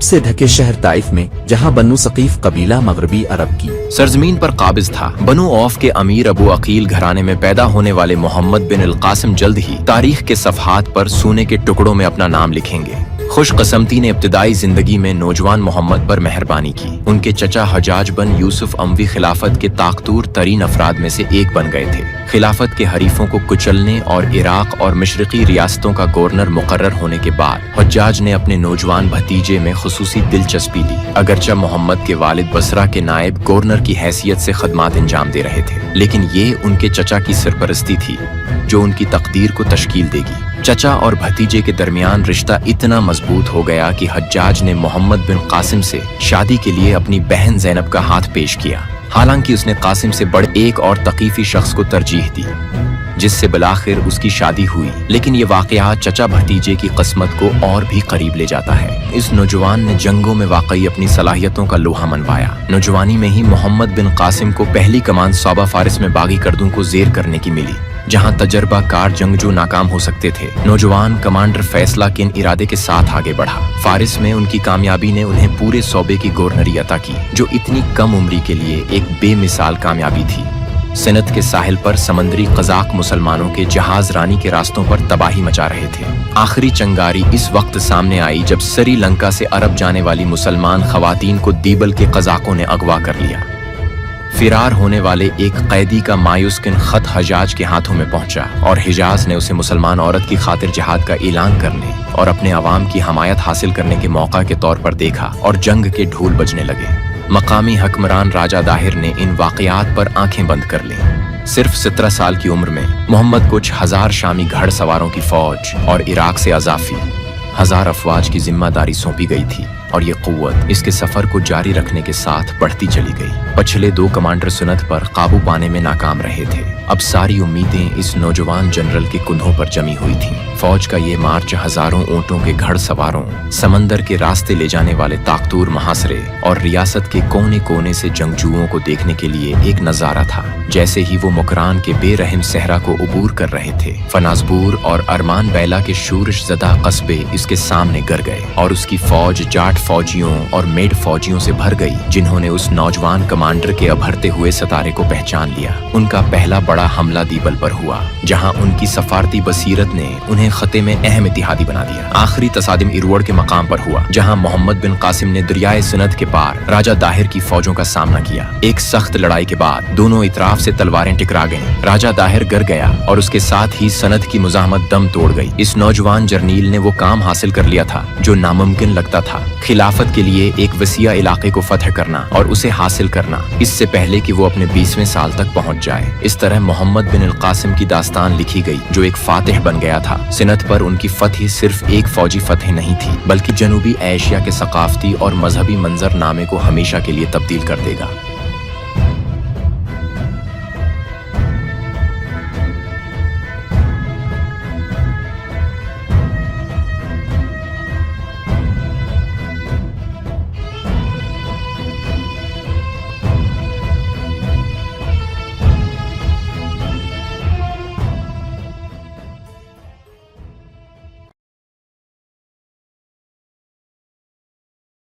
से ढके शहर ताइफ में, जहां बनु सकीफ कबीला मगरबी अरब की सरजमीन पर काबिज था। बनु औफ के अमीर अबू अकील घराने में पैदा होने वाले मोहम्मद बिन अल कासिम जल्द ही तारीख के सफहात पर सोने के टुकड़ों में अपना नाम लिखेंगे। खुशकस्मती ने इब्तिदाई जिंदगी में नौजवान मोहम्मद पर मेहरबानी की। उनके चचा हजाज बन यूसुफ अमवी खिलाफत के ताकतूर तरीन अफराद में से एक बन गए थे। खिलाफत के हरीफों को कुचलने और इराक और मशरकी रियासतों का गवर्नर मुकर्रर होने के बाद हज्जाज ने अपने नौजवान भतीजे में खुसूसी दिलचस्पी ली। अगरचे मोहम्मद के वालिद बसरा के नायब गवर्नर की हैसियत से खदमात अंजाम दे रहे थे, लेकिन ये उनके चचा की सरपरस्ती थी जो उनकी तकदीर को तश्कील देगी। चचा और भतीजे के दरमियान रिश्ता इतना मजबूत हो गया कि हज्जाज ने मोहम्मद बिन कासिम से शादी के लिए अपनी बहन ज़ैनब का हाथ पेश किया। हालांकि उसने कासिम से बड़े एक और तकीफी शख्स को तरजीह दी, जिससे बिलाखिर उसकी शादी हुई। लेकिन ये वाक़या चचा भतीजे की किस्मत को और भी करीब ले जाता है। इस नौजवान ने जंगों में वाकई अपनी सलाहियतों का लोहा मनवाया। नौजवानी में ही मोहम्मद बिन कासिम को पहली कमान सौबा फारिस में बागी गर्दों को जेर करने की मिली, जहां तजर्बाकार जंगजू नाकाम हो सकते थे। नौजवान कमांडर फैसला किन इरादे के साथ आगे बढ़ा। फारिस में उनकी कामयाबी ने उन्हें पूरे सूबे की गवर्नरी अता की, जो इतनी कम उम्री के लिए एक बेमिसाल कामयाबी थी। सिनत के साहिल पर समंदरी कजाक मुसलमानों के जहाज रानी के रास्तों पर तबाही मचा रहे थे। आखिरी चंगारी इस वक्त सामने आई जब श्रीलंका से अरब जाने वाली मुसलमान खवातीन को दीबल के कजाकों ने अगवा कर लिया। फिरार होने वाले एक कैदी का मायूसकिन खत हजाज के हाथों में पहुंचा और हिजाज ने उसे मुसलमान औरत की खातिर जिहाद का ऐलान करने और अपने अवाम की हमायत हासिल करने के मौका के तौर पर देखा और जंग के ढोल बजने लगे। मकामी हुक्मरान राजा दाहिर ने इन वाक़यात पर आंखें बंद कर लीं। सिर्फ 17 साल की उम्र में मोहम्मद कुछ हजार शामी घड़ सवारों की फौज और इराक से अजाफी 1000 अफवाज की जिम्मेदारी सौंपी गई थी, और ये कुव्वत इसके सफर को जारी रखने के साथ बढ़ती चली गई। पिछले 2 कमांडर सुनत पर काबू पाने में नाकाम रहे थे। अब सारी उम्मीदें इस नौजवान जनरल के कुंधों पर जमी हुई थीं। फौज का ये मार्च हजारों ऊंटों के घड़ सवारों, समंदर के रास्ते ले जाने वाले ताकतूर महासरे और रियासत के कोने कोने से जंगजुओं को देखने के लिए एक नजारा था। जैसे ही वो मुकरान के बेरहम सहरा को उबूर कर रहे थे, फनाजबूर और अरमान बैला के शूरश ज़दा कस्बे इसके सामने गर गए और उसकी फौज जाट फौजियों और मेड फौजियों से भर गई, जिन्होंने उस नौजवान कमांडर के अभरते हुए सितारे को पहचान लिया। उनका पहला बड़ा हमला दीबल पर हुआ, जहां उनकी सफारती बसीरत ने उन्हें खते में अहम इतिहादी बना दिया। आखिरी तसादिम इरवड़ के मकाम पर हुआ, जहां मोहम्मद बिन कासिम ने दरियाए सिनद के पार राजा दाहिर की फौजों का सामना किया। एक सख्त लड़ाई के बाद दोनों इतराफ से तलवारें टकरा गईं। राजा दाहिर गर गया और उसके साथ ही सनद की मुजाहमत दम तोड़ गई। इस नौजवान जर्नील ने वो काम हासिल कर लिया था जो नामुमकिन लगता था, खिलाफत के लिए एक वसीया इलाके को फतह करना और उसे हासिल करना, इससे पहले कि वो अपने 20वें साल तक पहुंच जाए। इस तरह मोहम्मद बिन अल कासिम की दास्तान लिखी गई, जो एक फातिह बन गया था। सिनत पर उनकी फतह सिर्फ एक फौजी फतह नहीं थी, बल्कि जनूबी एशिया के सकाफती और मजहबी मंजरनामे को हमेशा के लिए तब्दील कर देगा।